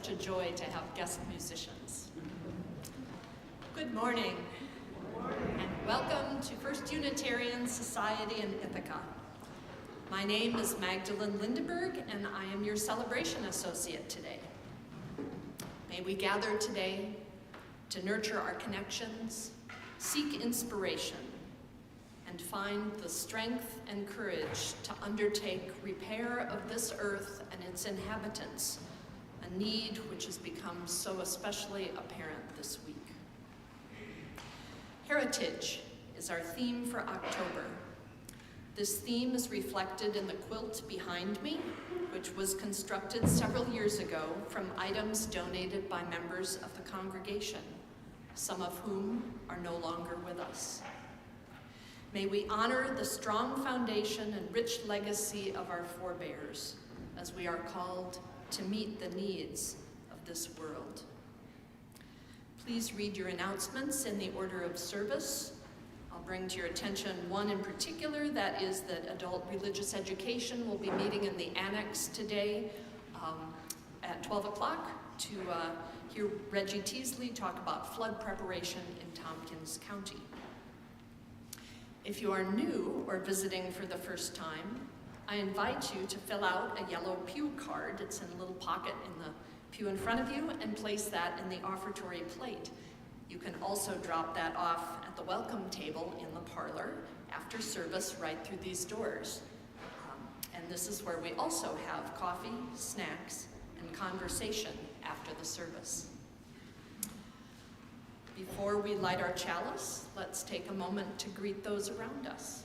such a joy to have guest musicians. Good morning, and welcome to First Unitarian Society in Ithaca. My name is Magdalene Lindeberg, and I am your celebration associate today. May we gather today to nurture our connections, seek inspiration, and find the strength and courage to undertake repair of this earth and its inhabitants, a need which has become so especially apparent this week. Heritage is our theme for October. This theme is reflected in the quilt behind me, which was constructed several years ago from items donated by members of the congregation, some of whom are no longer with us. May we honor the strong foundation and rich legacy of our forebears as we are called to meet the needs of this world. Please read your announcements in the order of service. I'll bring to your attention one in particular, that is that adult religious education will be meeting in the annex today at 12 o'clock to hear Reggie Teasley talk about flood preparation in Tompkins County. If you are new or visiting for the first time, I invite you to fill out a yellow pew card. It's in a little pocket in the pew in front of you, and place that in the offertory plate. You can also drop that off at the welcome table in the parlor after service right through these doors. And this is where we also have coffee, snacks, and conversation after the service. Before we light our chalice, let's take a moment to greet those around us.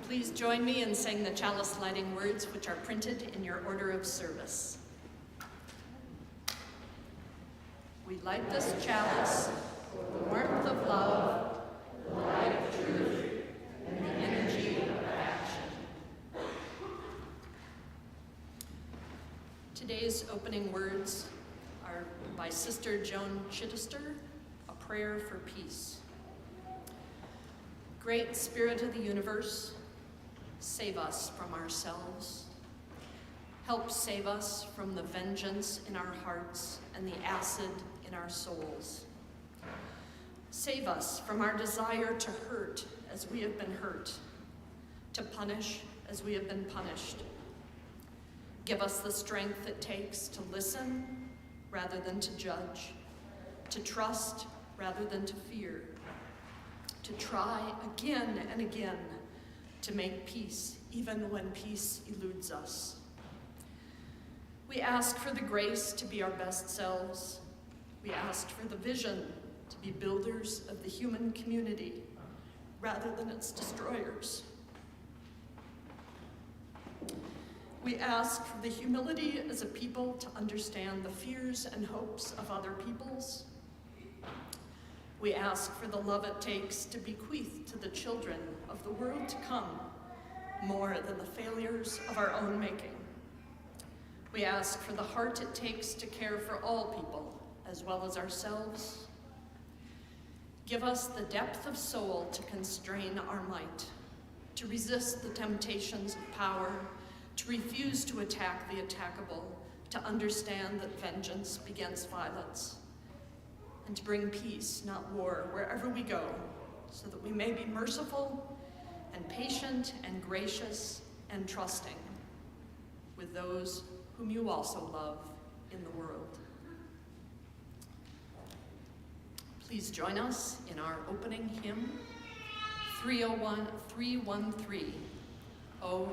Please join me in saying the chalice lighting words, which are printed in your order of service. We light this chalice for the warmth of love, the light of truth, and the energy of action. Today's opening words are by Sister Joan Chittister, A Prayer for Peace. Great Spirit of the universe, save us from ourselves. Help save us from the vengeance in our hearts and the acid in our souls. Save us from our desire to hurt as we have been hurt, to punish as we have been punished. Give us the strength it takes to listen rather than to judge, to trust rather than to fear, to try again and again to make peace, even when peace eludes us. We ask for the grace to be our best selves. We ask for the vision to be builders of the human community rather than its destroyers. We ask for the humility as a people to understand the fears and hopes of other peoples. We ask for the love it takes to bequeath to the children of the world to come more than the failures of our own making. We ask for the heart it takes to care for all people as well as ourselves. Give us the depth of soul to constrain our might, to resist the temptations of power, to refuse to attack the attackable, to understand that vengeance begets violence, and to bring peace, not war, wherever we go, so that we may be merciful and patient and gracious and trusting with those whom you also love in the world. Please join us in our opening hymn, 313. Oh,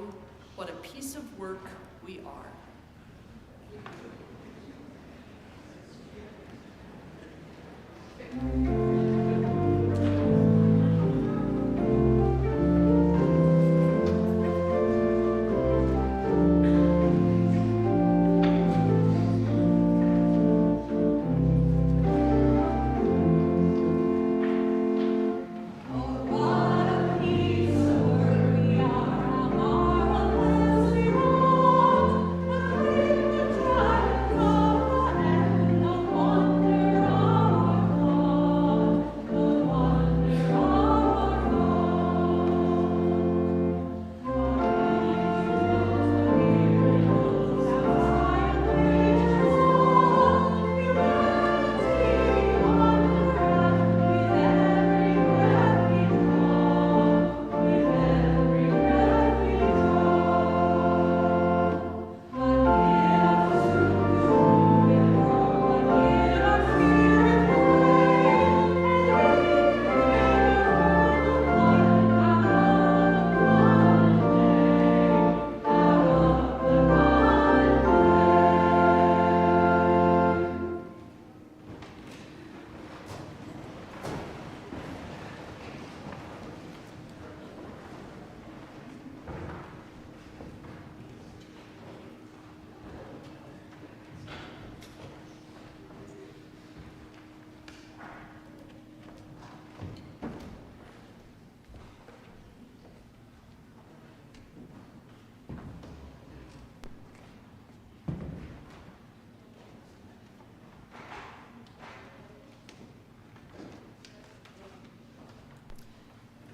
what a piece of work we are.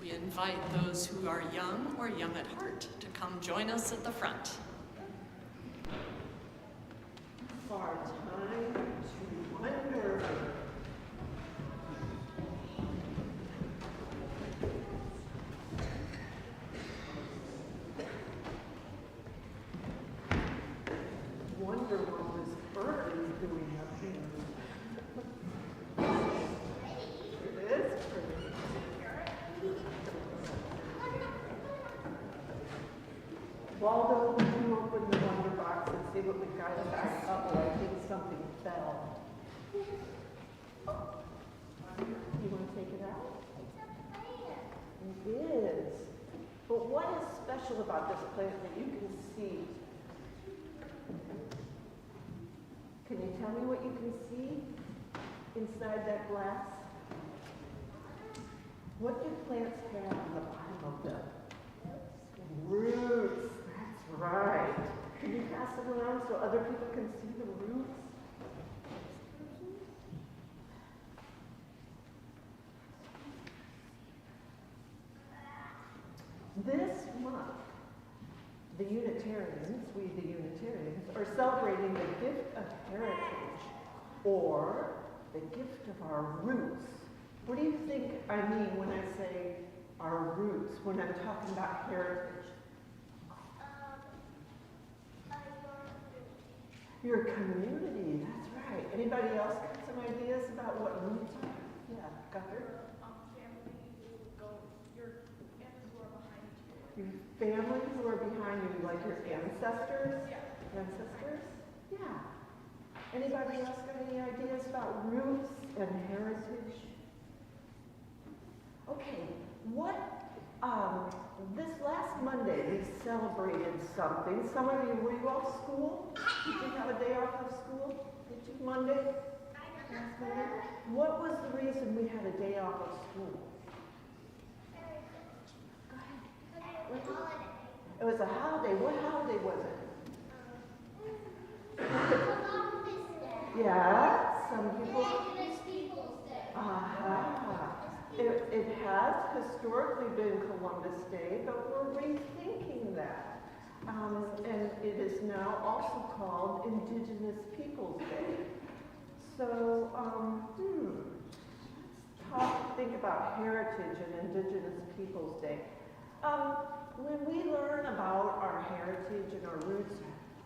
We invite those who are young or young at heart to come join us at the front. For time to wonder. Wonder what this bird is doing up here. It is pretty. Waldo, would you open the wonder box and see what we've got in there? Uh-oh, I think something fell. You want to take it out? It is. But what is special about this plant that you can see? Can you tell me what you can see inside that glass? What do plants have on the bottom of them? Roots. That's right. Can you pass it around so other people can see the roots? This month, the Unitarians, we the Unitarians, are celebrating the gift of heritage, or the gift of our roots. What do you think I mean when I say our roots, when I'm talking about heritage? Your community, that's right. Anybody else got some ideas about what roots are? Yeah, Gunther? Your family who are behind you, like your ancestors? Yeah. Ancestors? Yeah. Anybody else got any ideas about roots and heritage? Okay, this last Monday we celebrated something. Some of you, were you off school? Did you have a day off of school? Did you, Monday? Last Monday? What was the reason we had a day off of school? Go ahead. Holiday. It was a holiday. What holiday was it? Yeah, some people. It has historically been Columbus Day, but we're rethinking that. And it is now also called Indigenous Peoples Day. So, let's think about heritage and Indigenous Peoples Day. When we learn about our heritage and our roots,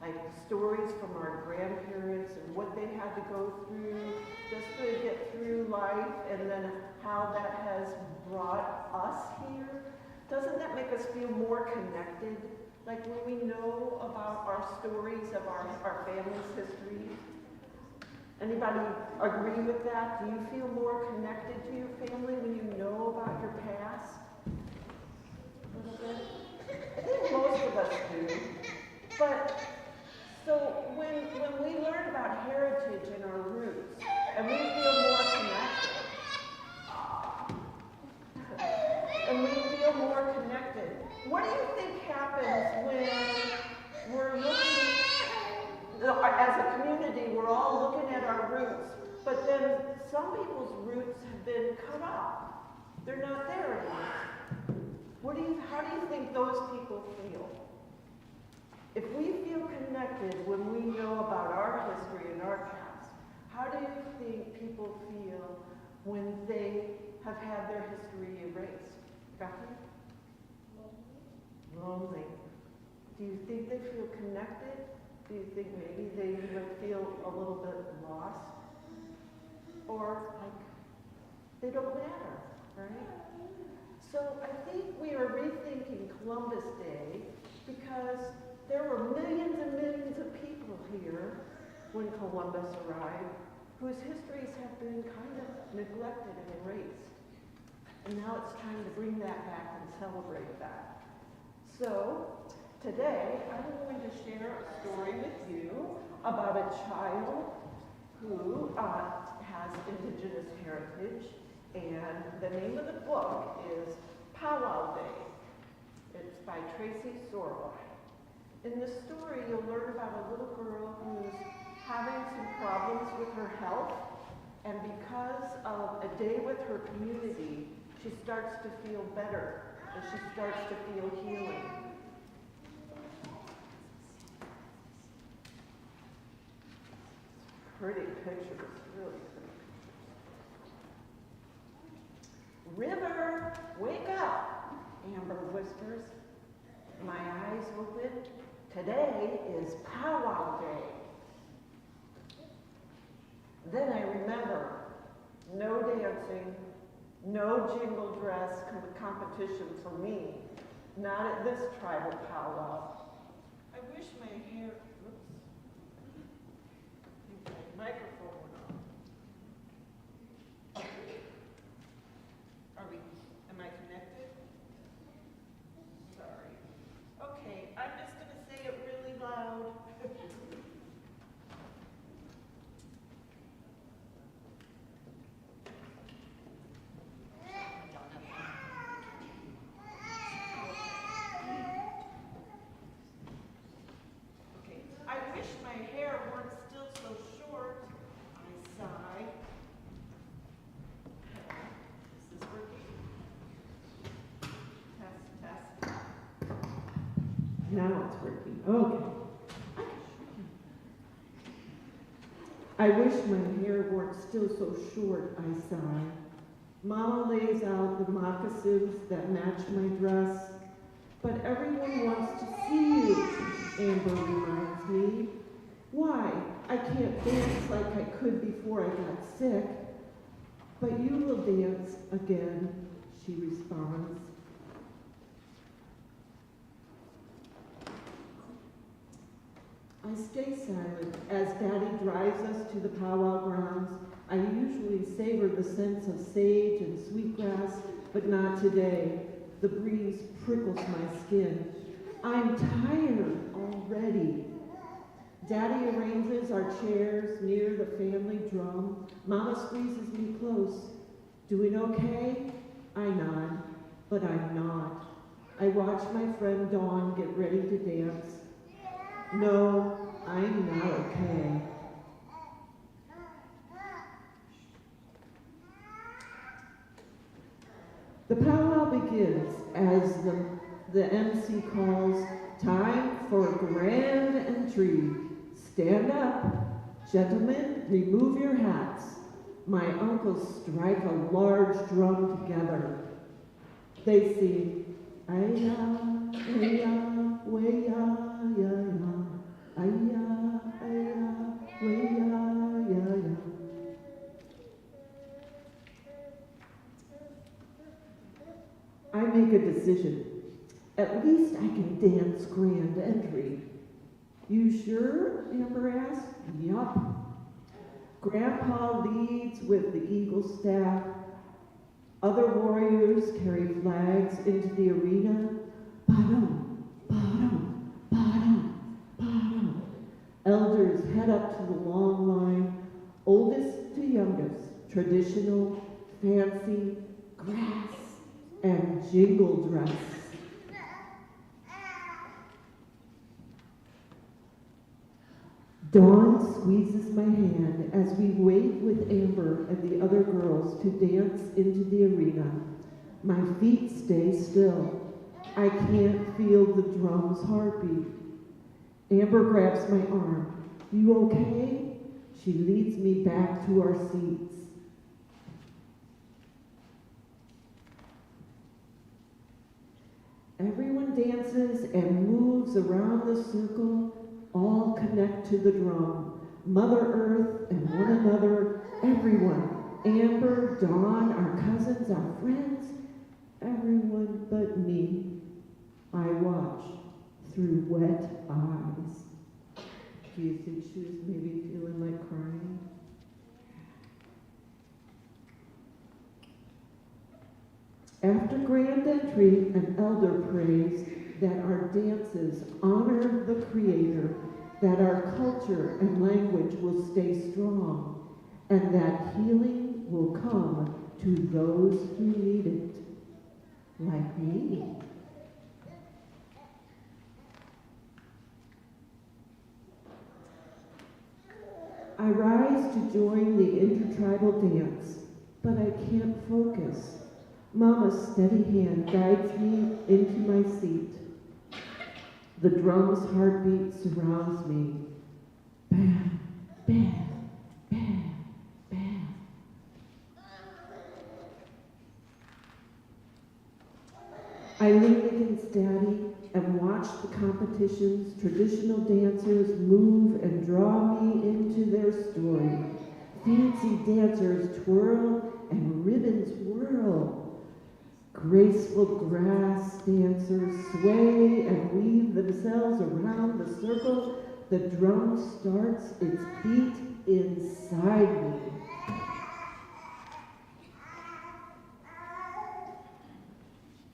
like stories from our grandparents parents and what they had to go through just to get through life, and then how that has brought us here, doesn't that make us feel more connected? Like when we know about our stories of our family's history? Anybody agree with that? Do you feel more connected to your family when you know about your past? A little bit? I think most of us do. But, so when we learn about heritage and our roots, and we feel more connected, and we feel more connected, what do you think happens when we're looking, as a community, we're all looking at our roots, but then some people's roots have been cut off. They're not there anymore. How do you think those people feel? If we feel connected when we know about our history and our past, how do you think people feel when they have had their history erased? Becky? Lonely. Do you think they feel connected? Do you think maybe they might feel a little bit lost? Or like they don't matter, right? So I think we are rethinking Columbus Day because there were millions and millions of people here when Columbus arrived whose histories have been kind of neglected and erased. And now it's time to bring that back and celebrate that. So today I'm going to share a story with you about a child who has indigenous heritage, and the name of the book is Powwow Day. It's by Tracy Sorwell. In the story, you'll learn about a little girl who's having some problems with her health, and because of a day with her community, she starts to feel better, and she starts to feel healing. Pretty pictures, really pretty. River, wake up, Amber whispers. My eyes open. Today is Powwow Day. Then I remember, no dancing, no jingle dress competition for me. Not at this tribal powwow. I wish my hair, oops, I think my microphone went off. Am I connected? Sorry. Okay, I'm just going to say it really loud. Okay, I wish my hair weren't still so short. I sigh. This is working. Test, test. Now it's working. Okay. I wish my hair weren't still so short, I sigh. Mama lays out the moccasins that match my dress. But everyone wants to see you, Amber reminds me. Why? I can't dance like I could before I got sick. But you will dance again, she responds. I stay silent as Daddy drives us to the powwow grounds. I usually savor the scents of sage and sweetgrass, but not today. The breeze prickles my skin. I'm tired already. Daddy arranges our chairs near the family drum. Mama squeezes me close. Doing okay? I nod, but I'm not. I watch my friend Dawn get ready to dance. No, I'm not okay. The powwow begins as the MC calls, time for grand entry. Stand up. Gentlemen, remove your hats. My uncles strike a large drum together. They sing, ay-ya, ay-ya, way-ya, ya-ya, ay-ya, ay-ya, way-ya. decision. At least I can dance grand entry. You sure? Amber asked. Yup. Grandpa leads with the eagle staff. Other warriors carry flags into the arena. Bottom, bottom, bottom, bottom. Elders head up to the long line, oldest to youngest, traditional, fancy, grass, and jingle dress. Dawn squeezes my hand as we wait with Amber and the other girls to dance into the arena. My feet stay still. I can't feel the drum's heartbeat. Amber grabs my arm. You okay? She leads me back to our seats. Everyone dances and moves around the circle. All connect to the drum. Mother Earth and one another, everyone. Amber, Dawn, our cousins, our friends, everyone but me. I watch through wet eyes. Do you think she was maybe feeling like crying? After grand entry, an elder prays that our dances honor the Creator, that our culture and language will stay strong, and that healing will come to those who need it, like me. I rise to join the intertribal dance, but I can't focus. Mama's steady hand guides me into my seat. The drum's heartbeat surrounds me. Bam, bam, bam, bam. I lean against Daddy and watch the competition's traditional dancers move and draw me into their story. Fancy dancers twirl and ribbons whirl. Graceful grass dancers sway and weave themselves around the circle. The drum starts its beat inside me.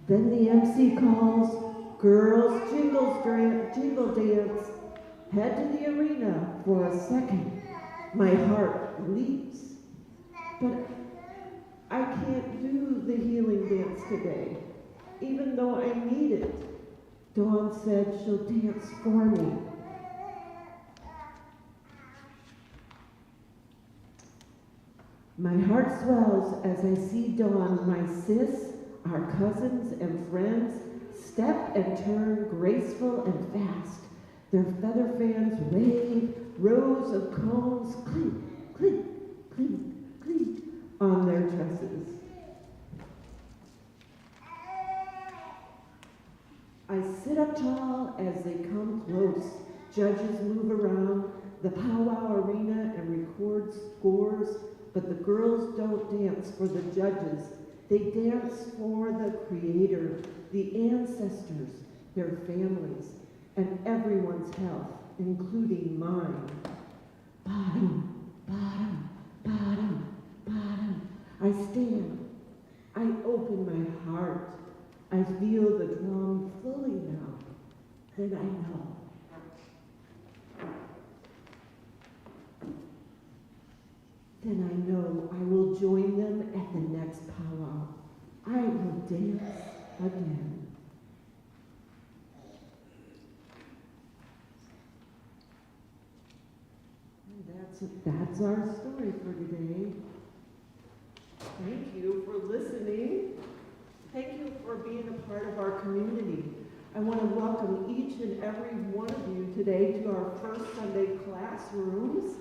Then the MC calls, girls jingle dance. Head to the arena for a second. My heart leaps. But I can't do the healing dance today, even though I need it. Dawn said she'll dance for me. My heart swells as I see Dawn, my sis, our cousins and friends, step and turn graceful and fast. Their feather fans wave, rows of cones clink, clink, clink, clink on their tresses. I sit up tall as they come close. Judges move around the powwow arena and record scores, but the girls don't dance for the judges. They dance for the Creator, the ancestors, their families, and everyone's health, including mine. Bottom, bottom, bottom, bottom. I stand. I open my heart. I feel the drum fully now. Then I know. Then I know I will join them at the next powwow. I will dance again. And that's our story for today. Thank you for listening. Thank you for being a part of our community. I want to welcome each and every one of you today to our first Sunday classrooms.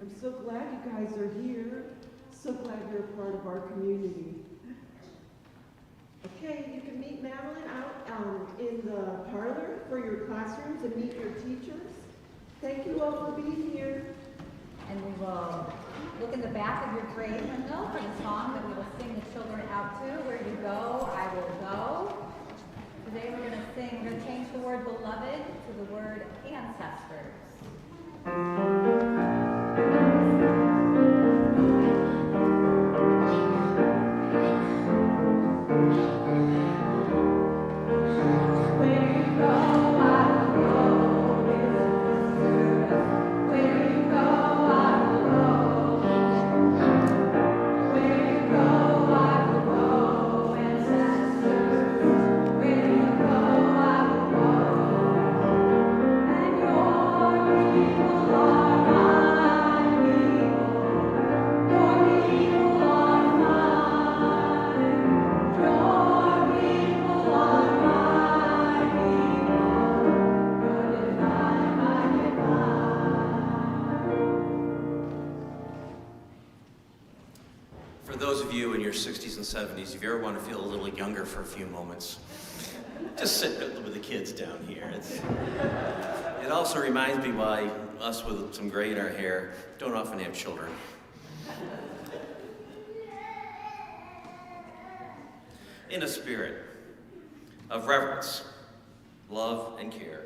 I'm so glad you guys are here. So glad you're a part of our community. Okay, you can meet Madeline out in the parlor for your classrooms and meet your teachers. Thank you all for being here. And we will look in the back of your grade window for the song that we will sing the children out to. Where you go, I will go. Today we're going to change the word beloved to the word ancestors. For those of you in your 60s and 70s, if you ever want to feel a little younger for a few moments, just sit with the kids down here. It also reminds me why us with some gray in our hair don't often have children. In a spirit of reverence, love, and care,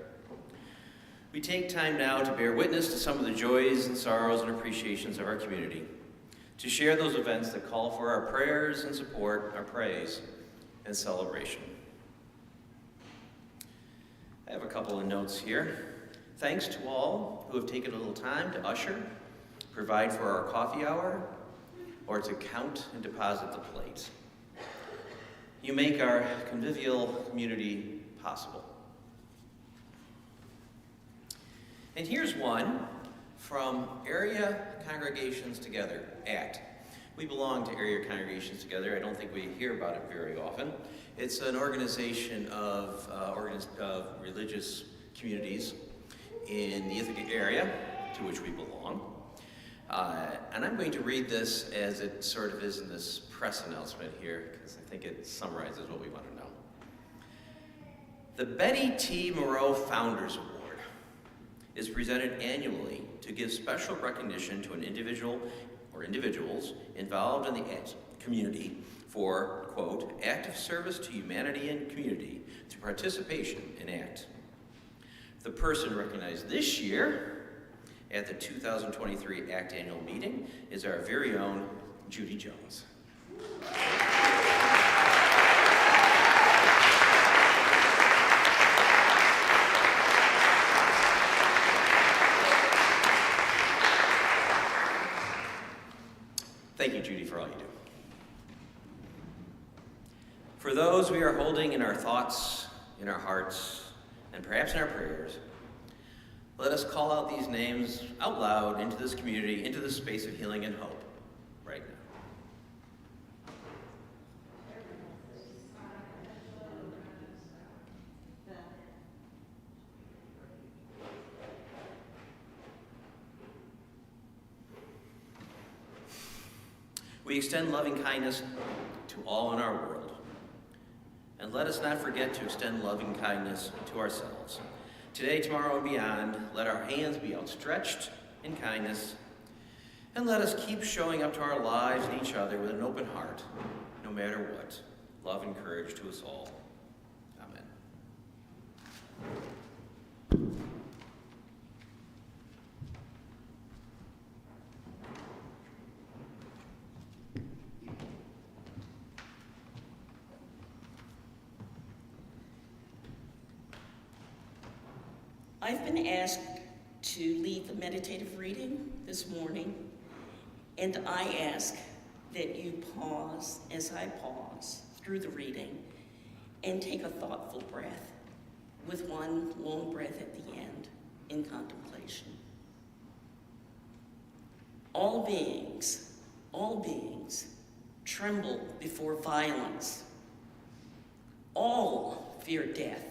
we take time now to bear witness to some of the joys and sorrows and appreciations of our community, to share those events that call for our prayers and support, our praise and celebration. I have a couple of notes here. Thanks to all who have taken a little time to usher, provide for our coffee hour, or to count and deposit the plate. You make our convivial community possible. And here's one from Area Congregations Together, ACT. We belong to Area Congregations Together. I don't think we hear about it very often. It's an organization of religious communities in the Ithaca area to which we belong. And I'm going to read this as it sort of is in this press announcement here, because I think it summarizes what we want to know. The Betty T. Moreau Founders Award is presented annually to give special recognition to an individual or individuals involved in the ACT community for, quote, active service to humanity and community through participation in ACT. The person recognized this year at the 2023 ACT annual meeting is our very own Judy Jones. Thank you, Judy, for all you do. For those we are holding in our thoughts, in our hearts, and perhaps in our prayers, let us call out these names out loud into this community, into this space of healing and hope right now. We extend loving kindness to all in our world. And let us not forget to extend loving kindness to ourselves. Today, tomorrow, and beyond, let our hands be outstretched in kindness, and let us keep showing up to our lives and each other with an open heart, no matter what. Love and courage to us all. Amen. I've been asked to lead the meditative reading this morning, and I ask that you pause as I pause through the reading and take a thoughtful breath with one long breath at the end in contemplation. All beings tremble before violence. All fear death.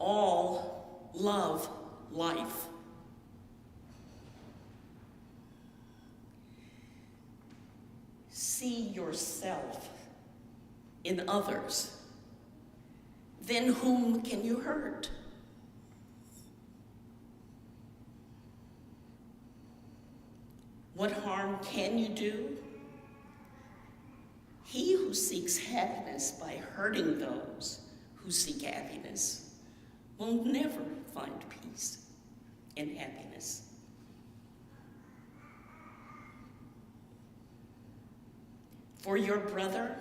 All love life. See yourself in others. Then whom can you hurt? What harm can you do? He who seeks happiness by hurting those who seek happiness will never find peace and happiness. For your brother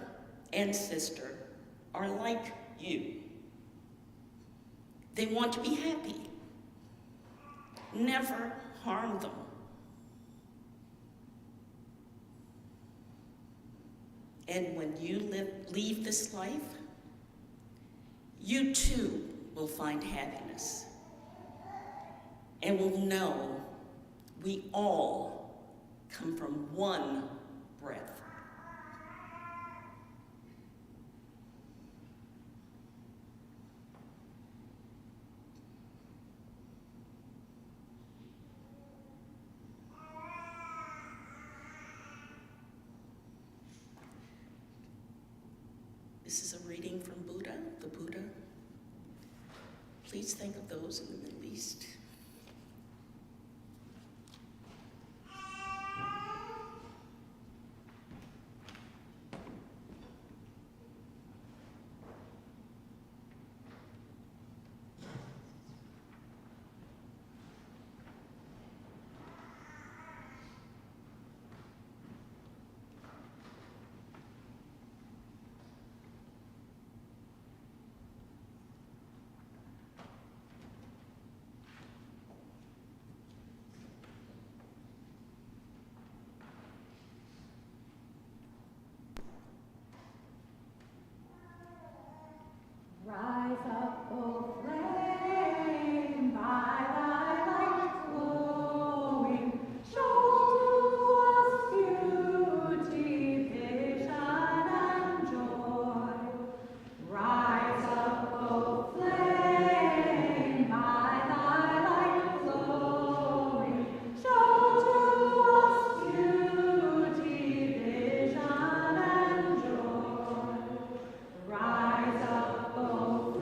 and sister are like you. They want to be happy. Never harm them. And when you leave this life, you too will find happiness and will know we all come from one breath. This is a reading from Buddha, the Buddha. Please think of those in the Middle East. Rise up, O flame, by thy light glowing, show to us beauty, vision, and joy. Rise up, O flame, by thy light glowing, show to us beauty, vision, and joy. Rise up, O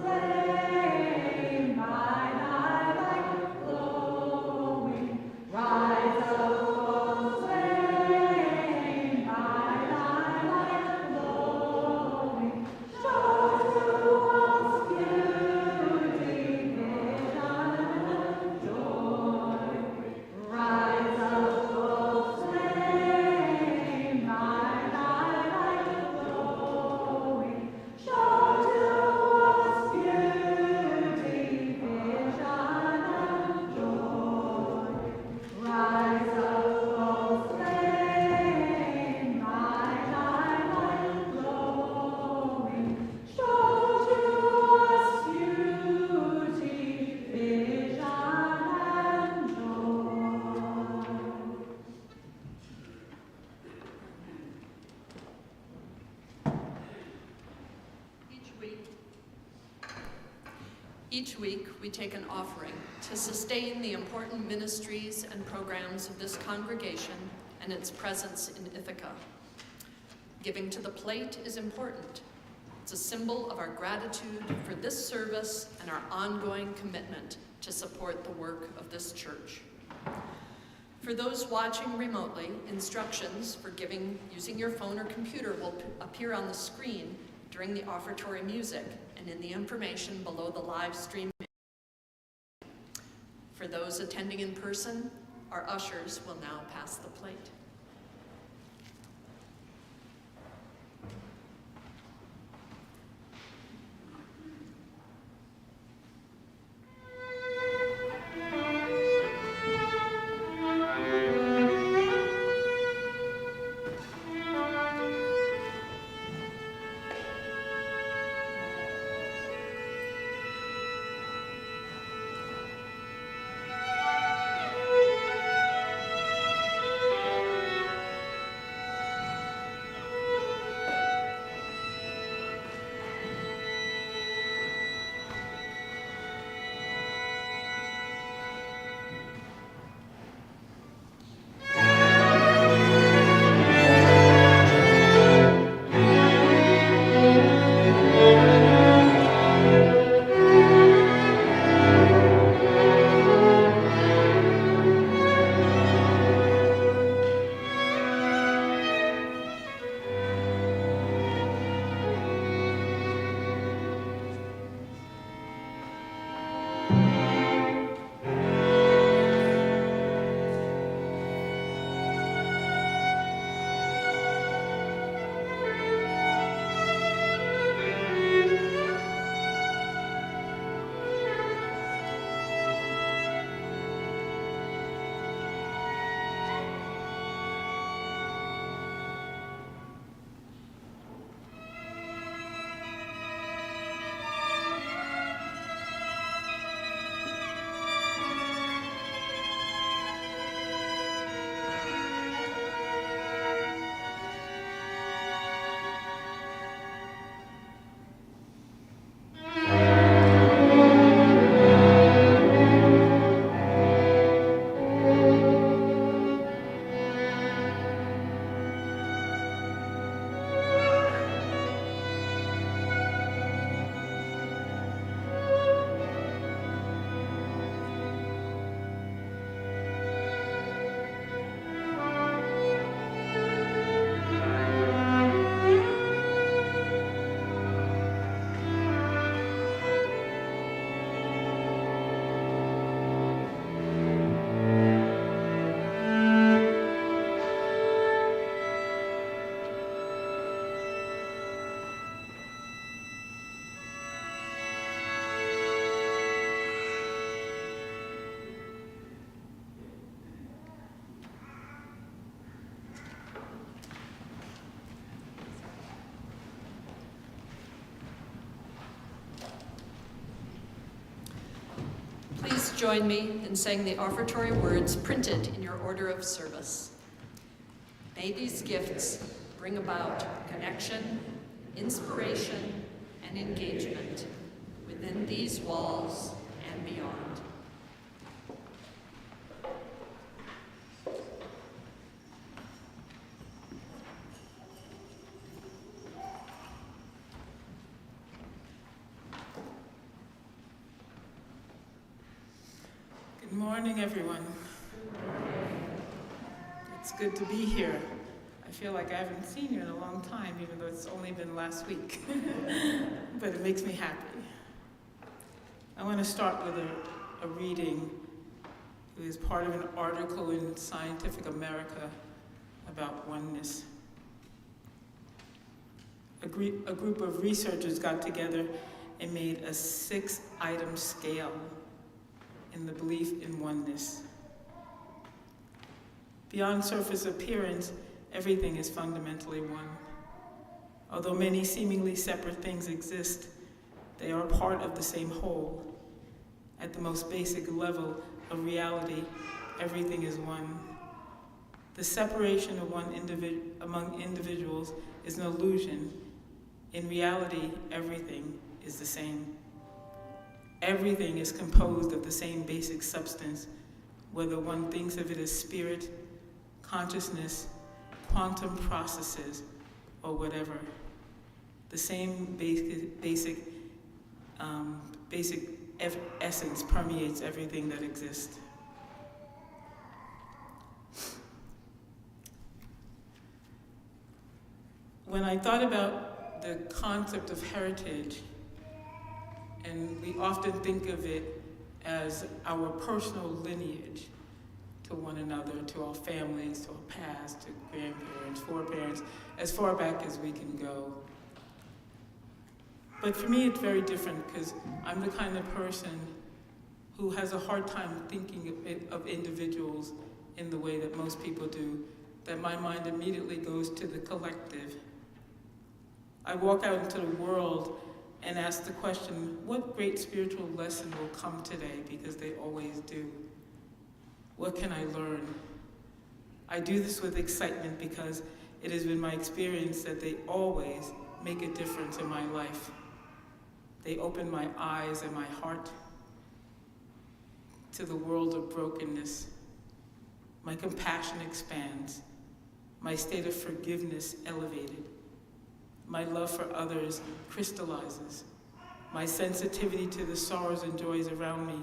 flame, by thy light glowing. Rise up, O flame, by thy light glowing. Show to us beauty, vision, and joy. Rise up, O flame, by thy light glowing. Show to us beauty, vision, and joy. Rise up, O flame, by thy light glowing. Show to us beauty, vision, and joy. Each week, we take an offering to sustain the important ministries and programs of this congregation and its presence in Ithaca. Giving to the plate is important. It's a symbol of our gratitude for this service and our ongoing commitment to support the work of this church. For those watching remotely, instructions for giving using your phone or computer will appear on the screen during the offertory music and in the information below the live stream. For those attending in person, our ushers will now pass the plate. join me in saying the offertory words printed in your order of service. May these gifts bring about connection, inspiration, and engagement within these walls and beyond. Good morning, everyone. It's good to be here. I feel like I haven't seen you in a long time, even though it's only been last week. But it makes me happy. I want to start with a reading. It was part of an article in Scientific America about oneness. A group of researchers got together and made a 6-item scale in the belief in oneness. Beyond surface appearance, everything is fundamentally one. Although many seemingly separate things exist, they are part of the same whole. At the most basic level of reality, everything is one. The separation of among individuals is an illusion. In reality, everything is the same. Everything is composed of the same basic substance, whether one thinks of it as spirit, consciousness, quantum processes, or whatever. The same basic essence permeates everything that exists. When I thought about the concept of heritage, and we often think of it as our personal lineage to one another, to our families, to our past, to grandparents, foreparents, as far back as we can go. But for me, it's very different because I'm the kind of person who has a hard time thinking of individuals in the way that most people do, that my mind immediately goes to the collective. I walk out into the world and ask the question, what great spiritual lesson will come today? Because they always do. What can I learn? I do this with excitement because it has been my experience that they always make a difference in my life. They open my eyes and my heart to the world of brokenness. My compassion expands. My state of forgiveness elevated. My love for others crystallizes. My sensitivity to the sorrows and joys around me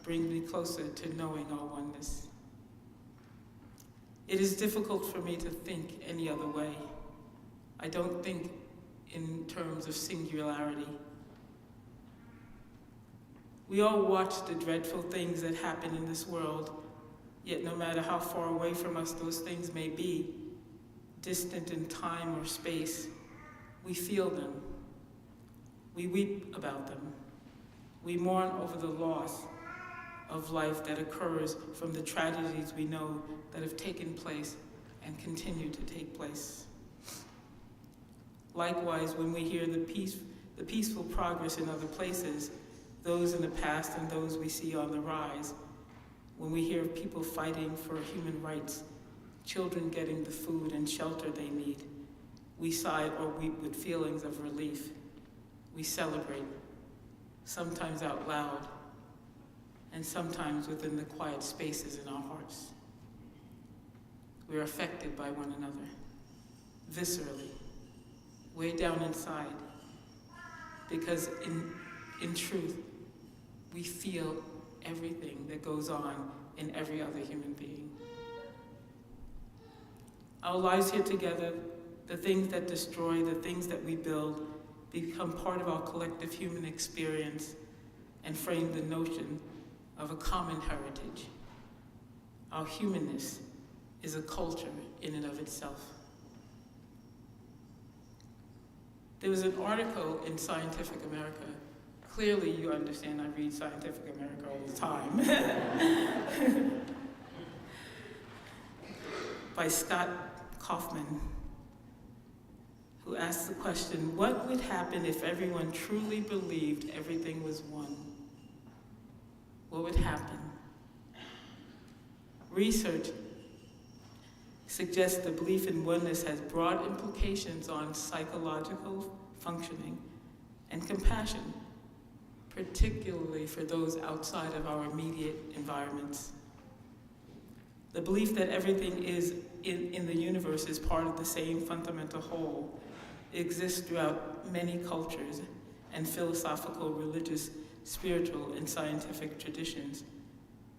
brings me closer to knowing our oneness. It is difficult for me to think any other way. I don't think in terms of singularity. We all watch the dreadful things that happen in this world, yet no matter how far away from us those things may be, distant in time or space, we feel them. We weep about them. We mourn over the loss of life that occurs from the tragedies we know that have taken place and continue to take place. Likewise, when we hear the peaceful progress in other places, those in the past and those we see on the rise, when we hear of people fighting for human rights, children getting the food and shelter they need, we sigh or weep with feelings of relief. We celebrate, sometimes out loud, and sometimes within the quiet spaces in our hearts. We're affected by one another, viscerally, way down inside, because in truth, we feel everything that goes on in every other human being. Our lives here together, the things that destroy, the things that we build, become part of our collective human experience and frame the notion of a common heritage. Our humanness is a culture in and of itself. There was an article in Scientific America. Clearly you understand I read Scientific America all the time. By Scott Kaufman, who asked the question, what would happen if everyone truly believed everything was one? what would happen? Research suggests the belief in oneness has broad implications on psychological functioning and compassion, particularly for those outside of our immediate environments. The belief that everything is in the universe is part of the same fundamental whole exists throughout many cultures and philosophical, religious, spiritual, and scientific traditions,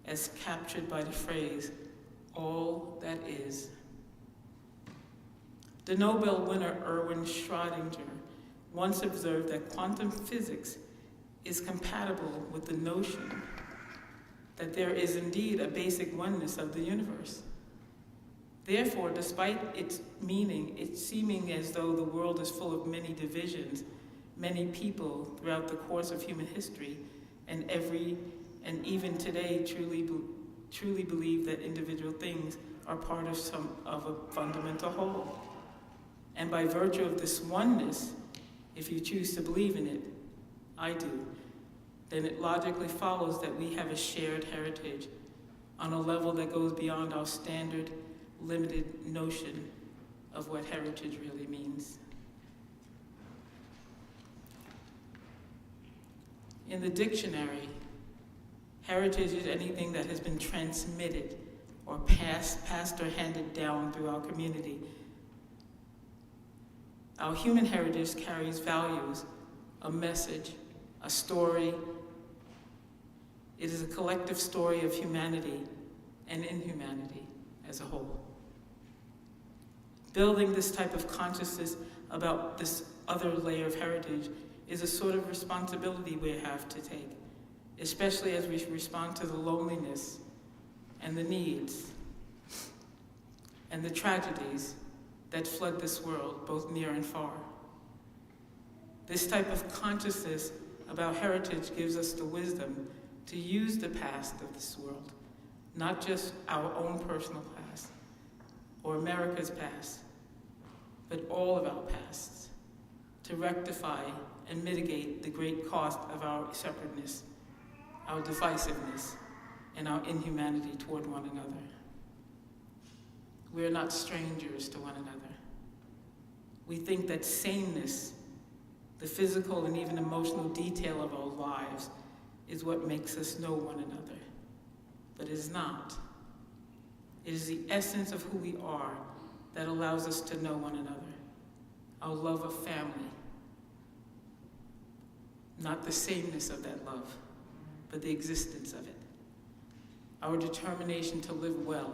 as captured by the phrase, all that is. The Nobel winner Erwin Schrödinger once observed that quantum physics is compatible with the notion that there is indeed a basic oneness of the universe. Therefore, despite its meaning, it's seeming as though the world is full of many divisions, many people throughout the course of human history, and even today truly believe that individual things are part of a fundamental whole. And by virtue of this oneness, if you choose to believe in it, I do, then it logically follows that we have a shared heritage on a level that goes beyond our standard, limited notion of what heritage really means. In the dictionary, heritage is anything that has been transmitted or passed or handed down through our community. Our human heritage carries values, a message, a story. It is a collective story of humanity and inhumanity as a whole. Building this type of consciousness about this other layer of heritage is a sort of responsibility we have to take, especially as we respond to the loneliness and the needs and the tragedies that flood this world, both near and far. This type of consciousness about heritage gives us the wisdom to use the past of this world, not just our own personal past or America's past, but all of our pasts, to rectify and mitigate the great cost of our separateness, our divisiveness, and our inhumanity toward one another. We are not strangers to one another. We think that sameness, the physical and even emotional detail of our lives, is what makes us know one another. But it is not. It is the essence of who we are that allows us to know one another. Our love of family. Not the sameness of that love, but the existence of it. Our determination to live well.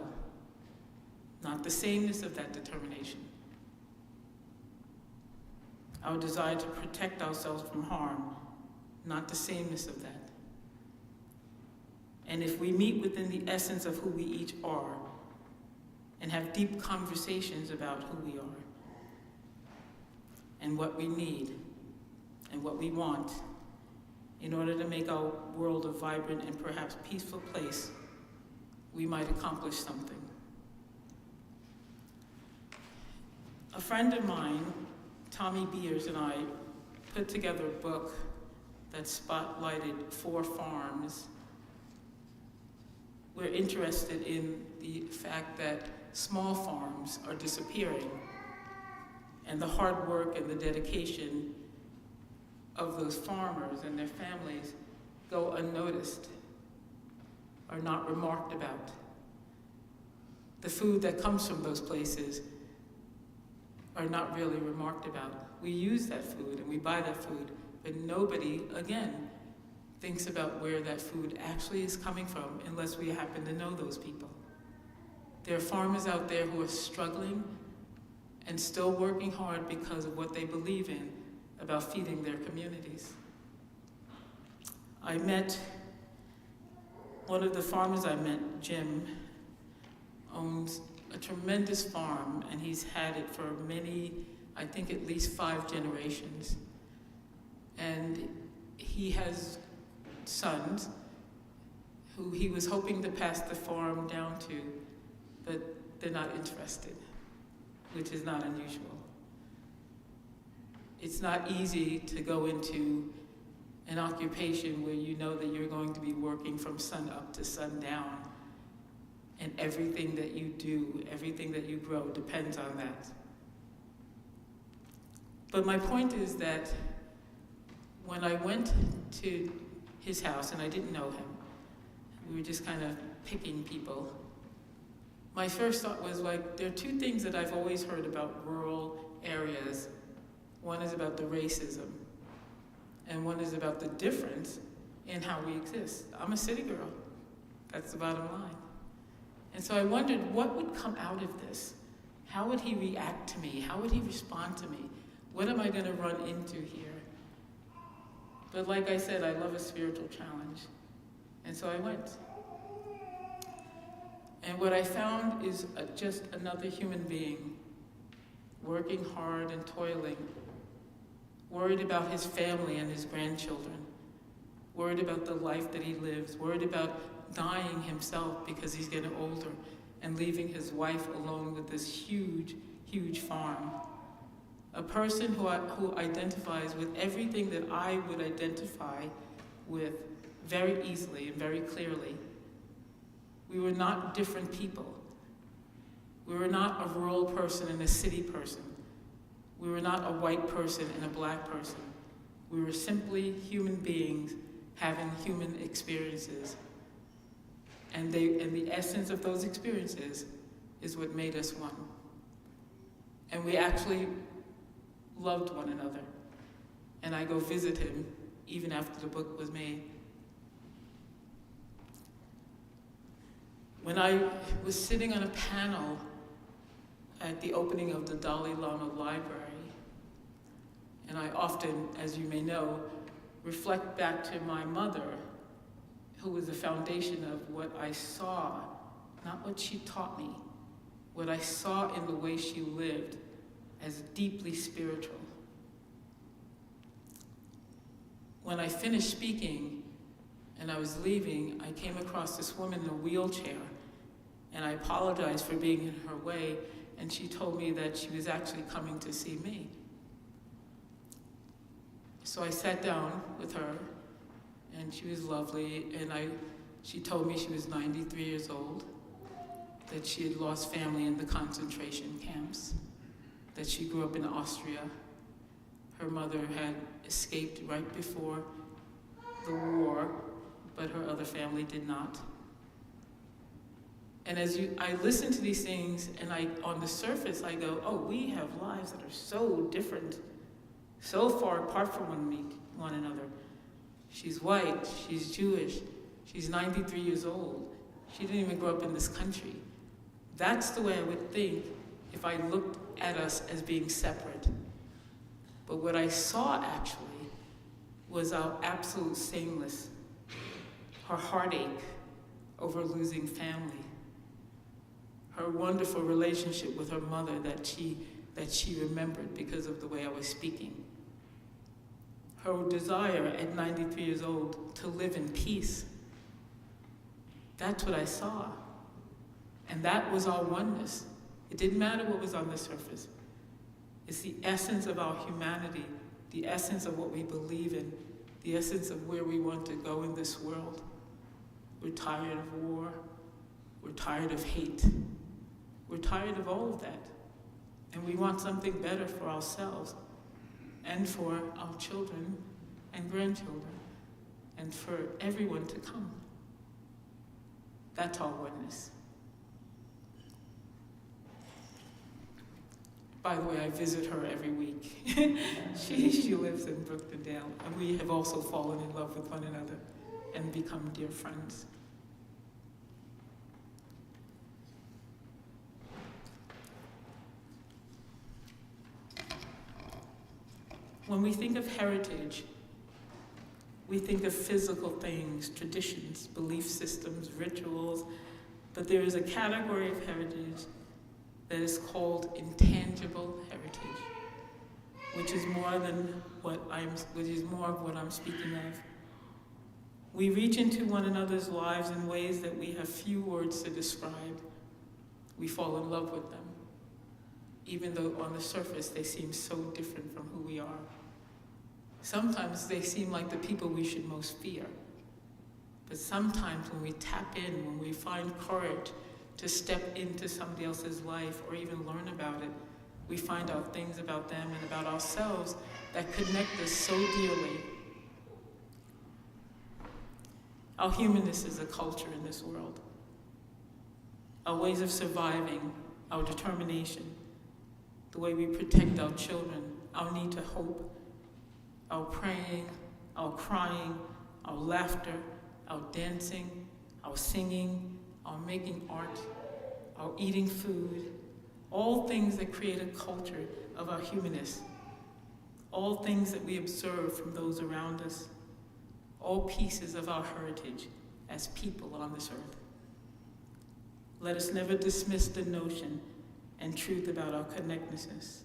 Not the sameness of that determination. Our desire to protect ourselves from harm, not the sameness of that. And if we meet within the essence of who we each are and have deep conversations about who we are and what we need and what we want in order to make our world a vibrant and perhaps peaceful place, we might accomplish something. A friend of mine, Tommy Beers, and I put together a book that spotlighted 4 farms. We're interested in the fact that small farms are disappearing, and the hard work and the dedication of those farmers and their families go unnoticed, are not remarked about. The food that comes from those places are not really remarked about. We use that food and we buy that food, but nobody, again, thinks about where that food actually is coming from unless we happen to know those people. There are farmers out there who are struggling and still working hard because of what they believe in about feeding their communities. I met one of the farmers I met, Jim, owns a tremendous farm, and he's had it for many, I think at least 5 generations. And he has sons who he was hoping to pass the farm down to, but they're not interested, which is not unusual. It's not easy to go into an occupation where you know that you're going to be working working from sun up to sundown. And everything that you do, everything that you grow depends on that. But my point is that when I went to his house, and I didn't know him, we were just kind of picking people. My first thought was like, there are two things that I've always heard about rural areas. One is about the racism, and one is about the difference in how we exist. I'm a city girl. That's the bottom line. And so I wondered what would come out of this. How would he react to me? How would he respond to me? What am I going to run into here? But like I said, I love a spiritual challenge. And so I went. And what I found is just another human being, working hard and toiling, worried about his family and his grandchildren, worried about the life that he lives, worried about dying himself because he's getting older and leaving his wife alone with this huge, huge farm. A person who identifies with everything that I would identify with very easily and very clearly. We were not different people. We were not a rural person and a city person. We were not a white person and a black person. We were simply human beings having human experiences. And the essence of those experiences is what made us one. And we actually loved one another. And I go visit him even after the book was made. When I was sitting on a panel at the opening of the Dalai Lama Library, and I often, as you may know, reflect back to my mother, who was the foundation of what I saw, not what she taught me, what I saw in the way she lived as deeply spiritual. When I finished speaking and I was leaving, I came across this woman in a wheelchair, and I apologized for being in her way, and she told me that she was actually coming to see me. So I sat down with her, and she was lovely, and she told me she was 93 years old, that she had lost family in the concentration camps, that she grew up in Austria. Her mother had escaped right before the war, but her other family did not. And I listen to these things, and on the surface, I go, oh, we have lives that are so different, so far apart from one another. She's white, she's Jewish, she's 93 years old. She didn't even grow up in this country. That's the way I would think if I looked at us as being separate. But what I saw actually was our absolute sameness, her heartache over losing family, her wonderful relationship with her mother that she remembered because of the way I was speaking. Her desire at 93 years old to live in peace. That's what I saw. And that was our oneness. It didn't matter what was on the surface. It's the essence of our humanity, the essence of what we believe in, the essence of where we want to go in this world. We're tired of war. We're tired of hate. We're tired of all of that. And we want something better for ourselves and for our children and grandchildren and for everyone to come. That's our oneness. By the way, I visit her every week. She lives in Brookendale, and we have also fallen in love with one another and become dear friends. When we think of heritage, we think of physical things, traditions, belief systems, rituals, but there is a category of heritage that is called intangible heritage, which is more of what I'm speaking of. We reach into one another's lives in ways that we have few words to describe. We fall in love with them, even though on the surface they seem so different from who we are. Sometimes they seem like the people we should most fear, But sometimes when we tap in, when we find courage to step into somebody else's life or even learn about it, we find out things about them and about ourselves that connect us so dearly. Our humanness is a culture in this world. Our ways of surviving, our determination, the way we protect our children, our need to hope, our praying, our crying, our laughter, our dancing, our singing, our making art, our eating food, all things that create a culture of our humanness, all things that we observe from those around us, all pieces of our heritage as people on this earth. Let us never dismiss the notion and truth about our connectedness,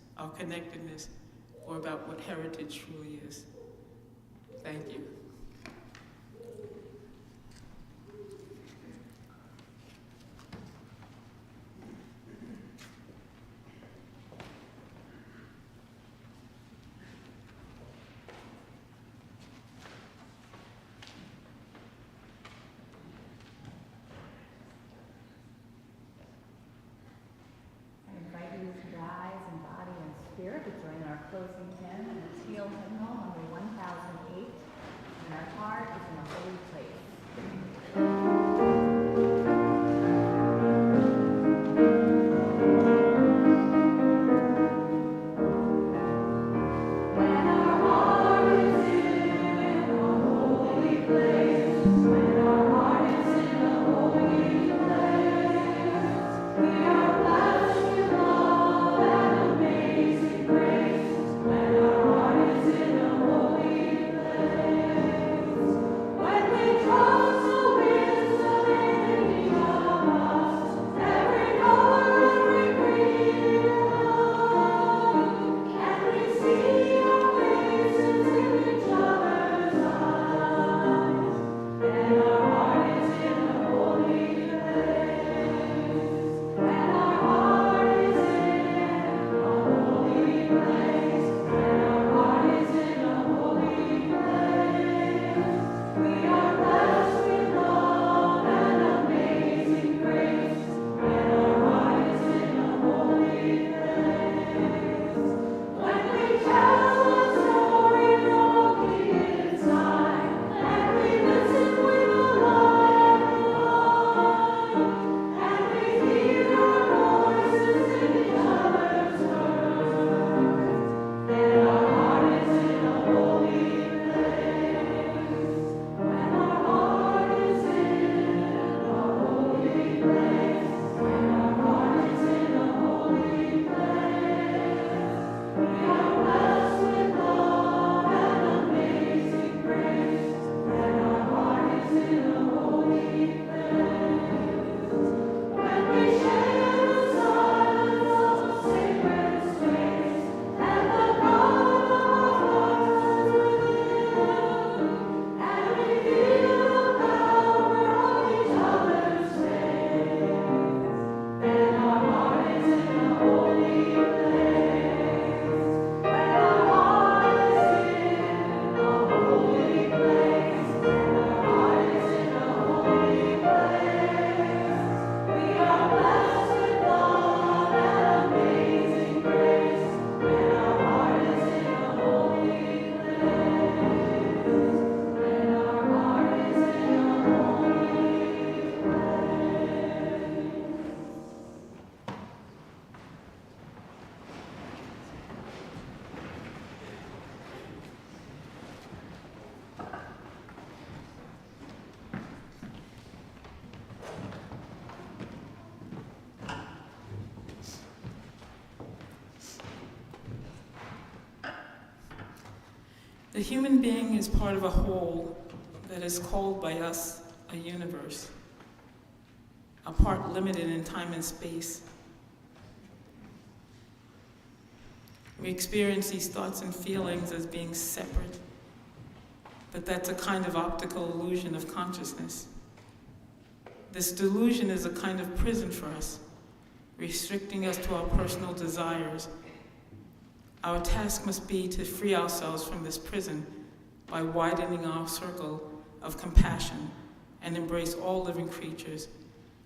or about what heritage truly is. Thank you. Spirit to join our closing hymn and the teal hymnal number 1008, and our heart is in a holy place. The human being is part of a whole that is called by us a universe, a part limited in time and space. We experience these thoughts and feelings as being separate, but that's a kind of optical illusion of consciousness. This delusion is a kind of prison for us, restricting us to our personal desires. Our task must be to free ourselves from this prison by widening our circle of compassion and embrace all living creatures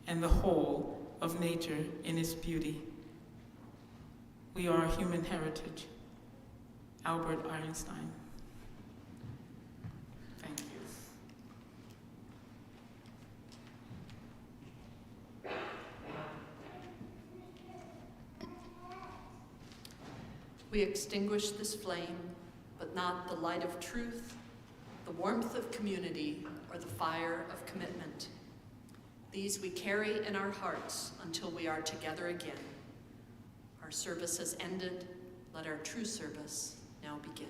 and the whole of nature in its beauty. We are human heritage. Albert Einstein. Thank you. We extinguish this flame, but not the light of truth, the warmth of community, or the fire of commitment. These we carry in our hearts until we are together again. Our service has ended. Let our true service now begin.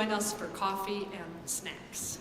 join us for coffee and snacks.